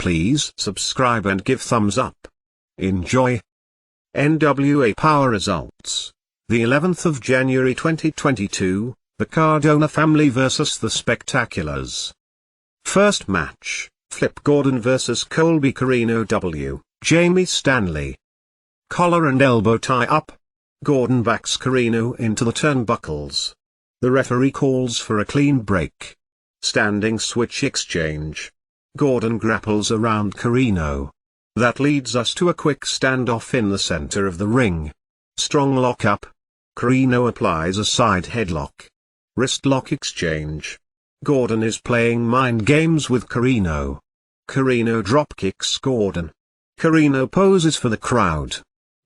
please subscribe and give thumbs up. Enjoy. NWA Powerrr results. The 11th of January 2022, the Cardona family vs the Spectaculars. First match, Flip Gordon vs Colby Corino W, Jamie Stanley. Collar and elbow tie up. Gordon backs Corino into the turnbuckles. The referee calls for a clean break. Standing switch exchange. Gordon grapples around Corino. That leads us to a quick standoff in the center of the ring. Strong lock-up. Corino applies a side headlock. Wrist lock exchange. Gordon is playing mind games with Corino. Corino dropkicks Gordon. Corino poses for the crowd.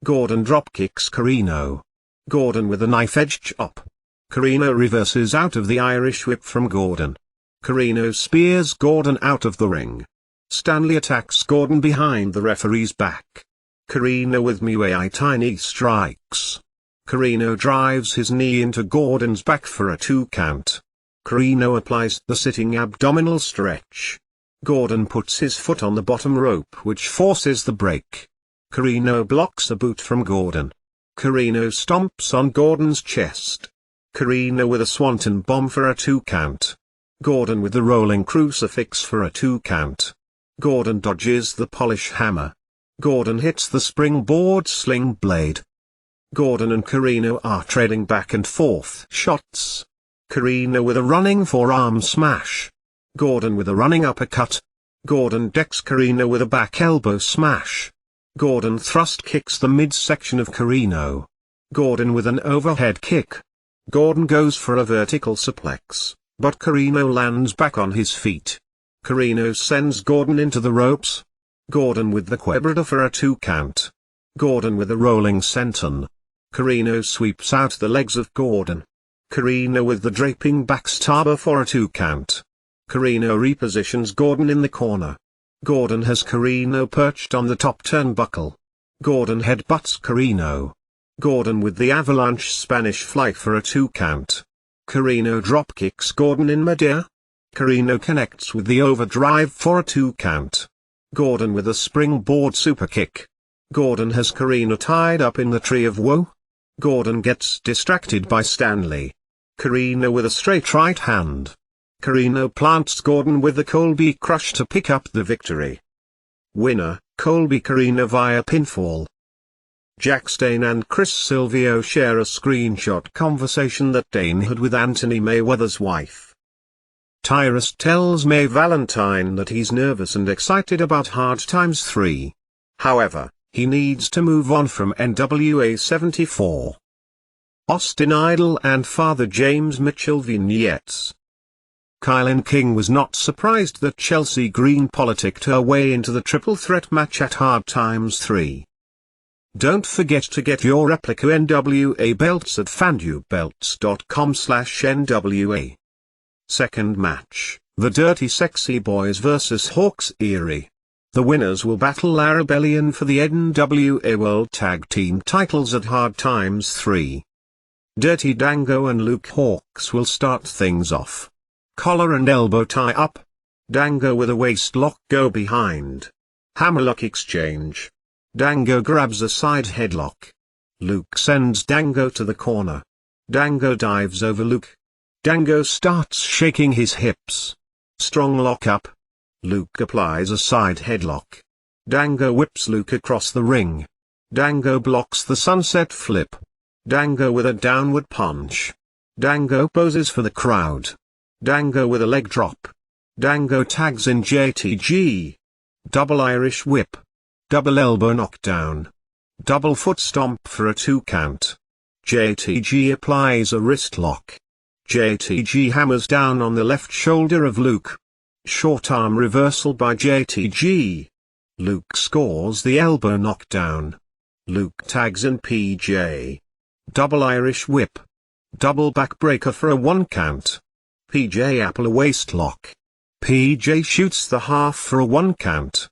Gordon dropkicks Corino. Gordon with a knife-edge chop. Corino reverses out of the Irish whip from Gordon. Corino spears Gordon out of the ring. Stanley attacks Gordon behind the referee's back. Corino with Muay Thai knee strikes. Corino drives his knee into Gordon's back for a 2 count. Corino applies the sitting abdominal stretch. Gordon puts his foot on the bottom rope which forces the break. Corino blocks a boot from Gordon. Corino stomps on Gordon's chest. Corino with a swanton bomb for a 2 count. Gordon with the rolling crucifix for a 2 count. Gordon dodges the polish hammer. Gordon hits the springboard sling blade. Gordon and Corino are trading back and forth shots. Corino with a running forearm smash. Gordon with a running uppercut. Gordon decks Corino with a back elbow smash. Gordon thrust kicks the midsection of Corino. Gordon with an overhead kick. Gordon goes for a vertical suplex, but Corino lands back on his feet. Corino sends Gordon into the ropes. Gordon with the quebrada for a 2 count. Gordon with a rolling senton. Corino sweeps out the legs of Gordon. Corino with the draping backstabber for a 2 count. Corino repositions Gordon in the corner. Gordon has Corino perched on the top turnbuckle. Gordon headbutts Corino. Gordon with the avalanche Spanish fly for a 2 count. Corino dropkicks Gordon in midair. Corino connects with the overdrive for a 2 count. Gordon with a springboard superkick. Gordon has Corino tied up in the tree of woe. Gordon gets distracted by Stanley. Corino with a straight right hand. Corino plants Gordon with the Colby crush to pick up the victory. Winner, Colby Corino via pinfall. Jack Stane and Chris Silvio share a screenshot conversation that Dane had with Anthony Mayweather's wife. Tyrus tells May Valentine that he's nervous and excited about Hard Times 3. However, he needs to move on from NWA 74. Austin Idol and Father James Mitchell vignettes. Kylan King was not surprised that Chelsea Green politicked her way into the triple threat match at Hard Times 3. Don't forget to get your replica NWA belts at fandubelts.com/NWA. Second match, the Dirty Sexy Boys vs Hawks Erie. The winners will battle La Rebellion for the NWA World Tag Team titles at Hard Times 3. Dirty Dango and Luke Hawks will start things off. Collar and elbow tie up. Dango with a waist lock go behind. Hammerlock exchange. Dango grabs a side headlock. Luke sends Dango to the corner. Dango dives over Luke. Dango starts shaking his hips. Strong lock-up. Luke applies a side headlock. Dango whips Luke across the ring. Dango blocks the sunset flip. Dango with a downward punch. Dango poses for the crowd. Dango with a leg drop. Dango tags in JTG. Double Irish whip. Double elbow knockdown. Double foot stomp for a 2 count. JTG applies a wrist lock. JTG hammers down on the left shoulder of Luke. Short arm reversal by JTG. Luke scores the elbow knockdown. Luke tags in PJ. Double Irish whip. Double backbreaker for a 1 count. PJ apple a waist lock. PJ shoots the half for a 1 count.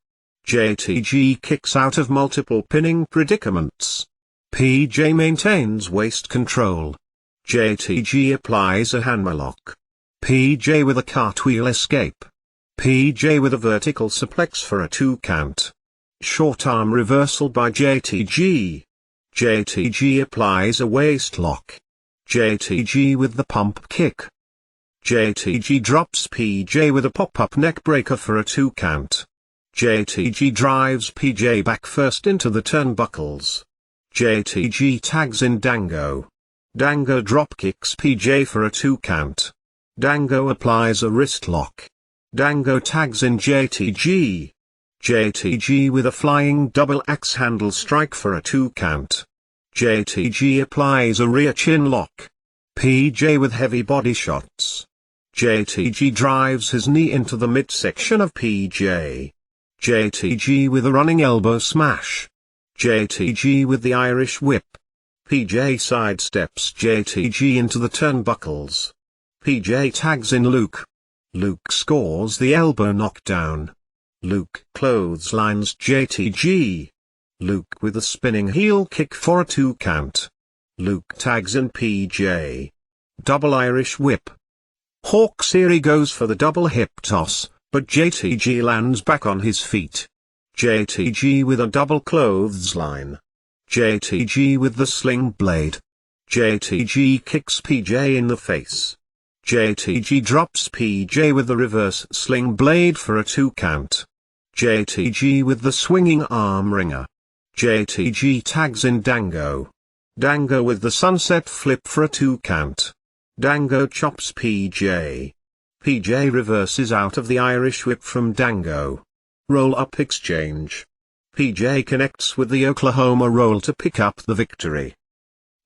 JTG kicks out of multiple pinning predicaments. PJ maintains waist control. JTG applies a hammerlock. PJ with a cartwheel escape. PJ with a vertical suplex for a 2 count. Short arm reversal by JTG. JTG applies a waist lock. JTG with the pump kick. JTG drops PJ with a pop-up neck breaker for a 2 count. JTG drives PJ back first into the turnbuckles. JTG tags in Dango. Dango drop kicks PJ for a 2 count. Dango applies a wrist lock. Dango tags in JTG. JTG with a flying double axe handle strike for a 2 count. JTG applies a rear chin lock. PJ with heavy body shots. JTG drives his knee into the midsection of PJ. JTG with a running elbow smash. JTG with the Irish whip. PJ sidesteps JTG into the turnbuckles. PJ tags in Luke. Luke scores the elbow knockdown. Luke clotheslines JTG. Luke with a spinning heel kick for a 2 count. Luke tags in PJ. Double Irish whip. Hawk Siri goes for the double hip toss, but JTG lands back on his feet. JTG with a double clothesline. JTG with the sling blade. JTG kicks PJ in the face. JTG drops PJ with the reverse sling blade for a 2 count. JTG with the swinging arm wringer. JTG tags in Dango. Dango with the sunset flip for a 2 count. Dango chops PJ. PJ reverses out of the Irish whip from Dango. Roll-up exchange. PJ connects with the Oklahoma roll to pick up the victory.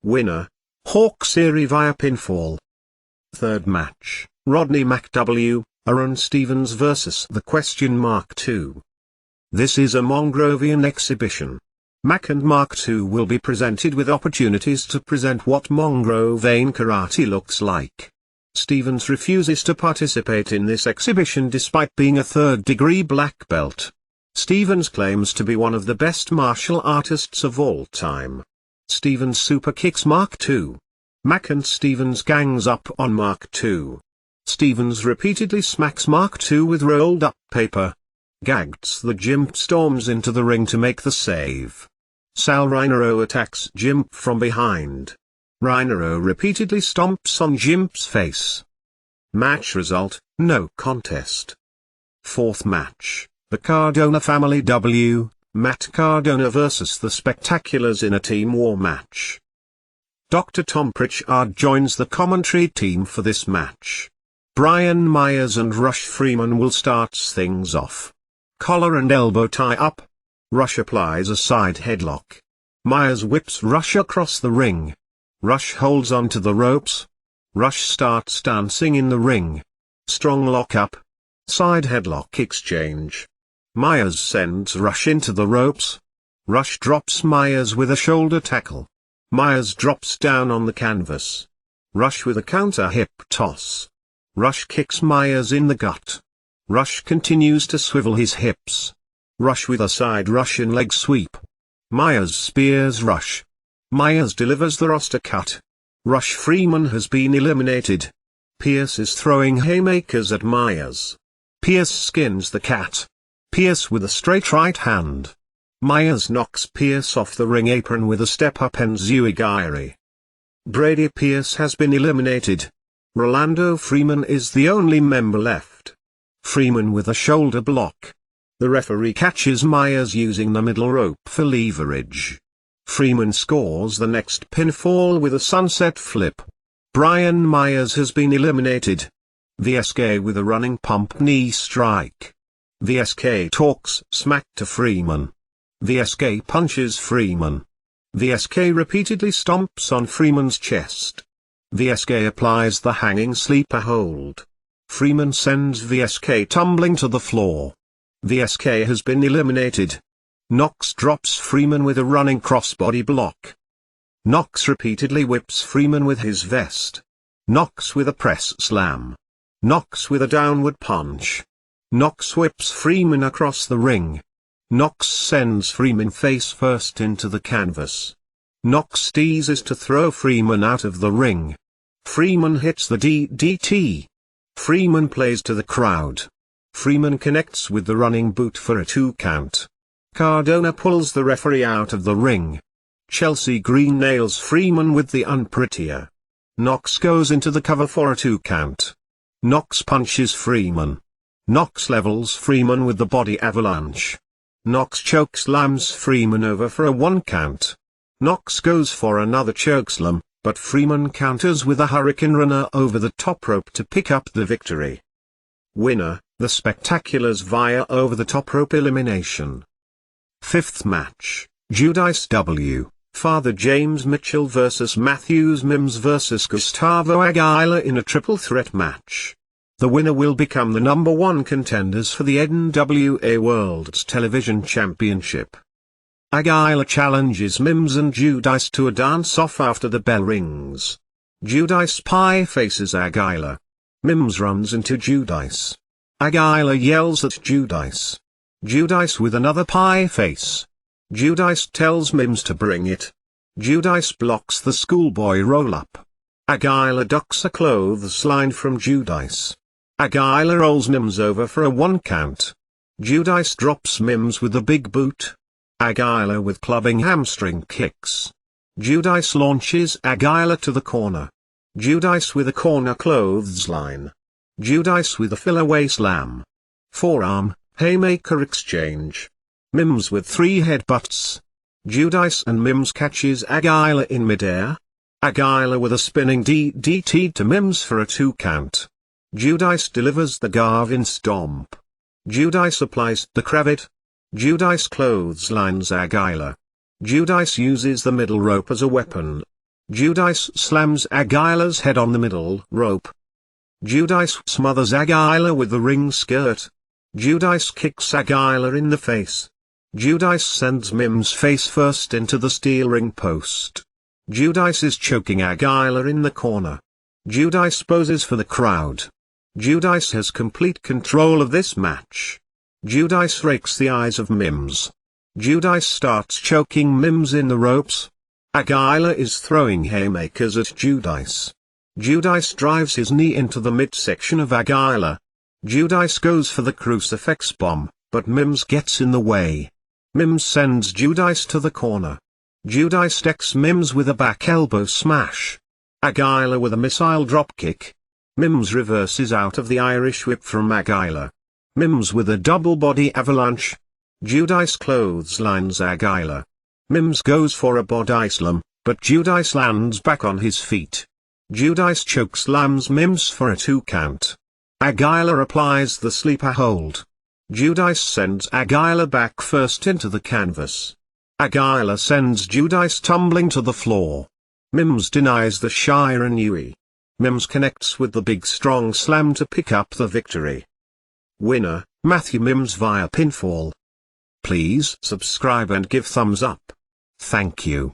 Winner, Hawk Siri via pinfall. Third match, Rodney McW, Aaron Stevens vs. The Question Mark II. This is a Mongrovian exhibition. Mac and Mark II will be presented with opportunities to present what Mongrovian karate looks like. Stevens refuses to participate in this exhibition despite being a third-degree black belt. Stevens claims to be one of the best martial artists of all time. Stevens super kicks Mark II. Mac and Stevens gangs up on Mark II. Stevens repeatedly smacks Mark II with rolled-up paper. Gags the Jimp storms into the ring to make the save. Sal Reinero attacks Jimp from behind. Reinero repeatedly stomps on Jimp's face. Match result, no contest. Fourth match, the Cardona family W, Matt Cardona vs. the Spectaculars in a team war match. Dr. Tom Pritchard joins the commentary team for this match. Brian Myers and Rush Freeman will start things off. Collar and elbow tie up. Rush applies a side headlock. Myers whips Rush across the ring. Rush holds onto the ropes. Rush starts dancing in the ring. Strong lockup. Side headlock exchange. Myers sends Rush into the ropes. Rush drops Myers with a shoulder tackle. Myers drops down on the canvas. Rush with a counter hip toss. Rush kicks Myers in the gut. Rush continues to swivel his hips. Rush with a side Russian leg sweep. Myers spears Rush. Myers delivers the roster cut. Rush Freeman has been eliminated. Pierce is throwing haymakers at Myers. Pierce skins the cat. Pierce with a straight right hand. Myers knocks Pierce off the ring apron with a step-up enziguri. Brady Pierce has been eliminated. Rolando Freeman is the only member left. Freeman with a shoulder block. The referee catches Myers using the middle rope for leverage. Freeman scores the next pinfall with a sunset flip. Brian Myers has been eliminated. VSK with a running pump knee strike. VSK talks smack to Freeman. VSK punches Freeman. VSK repeatedly stomps on Freeman's chest. VSK applies the hanging sleeper hold. Freeman sends VSK tumbling to the floor. VSK has been eliminated. Knox drops Freeman with a running crossbody block. Knox repeatedly whips Freeman with his vest. Knox with a press slam. Knox with a downward punch. Knox whips Freeman across the ring. Knox sends Freeman face first into the canvas. Knox teases to throw Freeman out of the ring. Freeman hits the DDT. Freeman plays to the crowd. Freeman connects with the running boot for a 2 count. Cardona pulls the referee out of the ring. Chelsea Green nails Freeman with the unprettier. Knox goes into the cover for a 2 count. Knox punches Freeman. Knox levels Freeman with the body avalanche. Knox chokeslams Freeman over for a 1 count. Knox goes for another chokeslam, but Freeman counters with a hurricane runner over the top rope to pick up the victory. Winner, the Spectaculars via over the top rope elimination. 5th match, Judice W. Father James Mitchell vs Matthews Mims vs Gustavo Aguilar in a triple threat match. The winner will become the #1 contenders for the NWA World's Television Championship. Aguilar challenges Mims and Judice to a dance-off after the bell rings. Judice pie faces Aguilar. Mims runs into Judice. Aguilar yells at Judice. Judice with another pie face. Judice tells Mims to bring it. Judice blocks the schoolboy roll-up. Aguilar ducks a clothesline from Judice. Aguilar rolls Mims over for a 1 count. Judice drops Mims with a big boot. Aguilar with clubbing hamstring kicks. Judice launches Aguilar to the corner. Judice with a corner clothesline. Judice with a fill-away slam. Forearm, haymaker exchange. Mims with 3 headbutts. Judice and Mims catches Aguilar in midair. Aguilar with a spinning DDT to Mims for a 2 count. Judice delivers the Garvin Stomp. Judice applies the Cravat. Judice clotheslines Aguilar. Judice uses the middle rope as a weapon. Judice slams Aguilar's head on the middle rope. Judice smothers Aguilar with the ring skirt. Judice kicks Aguilar in the face. Judice sends Mims face first into the steel ring post. Judice is choking Aguilar in the corner. Judice poses for the crowd. Judice has complete control of this match. Judice rakes the eyes of Mims. Judice starts choking Mims in the ropes. Aguilar is throwing haymakers at Judice. Judice drives his knee into the midsection of Aguilar. Judice goes for the crucifix bomb, but Mims gets in the way. Mims sends Judice to the corner. Judice decks Mims with a back elbow smash. Aguilar with a missile dropkick. Mims reverses out of the Irish whip from Aguilar. Mims with a double body avalanche. Judice clotheslines Aguilar. Mims goes for a body slam, but Judice lands back on his feet. Judice chokeslams Mims for a 2 count. Aguilar applies the sleeper hold. Judice sends Aguilar back first into the canvas. Aguilar sends Judice tumbling to the floor. Mims denies the Shiranui. Mims connects with the big strong slam to pick up the victory. Winner, Matthew Mims via pinfall. Please subscribe and give thumbs up. Thank you.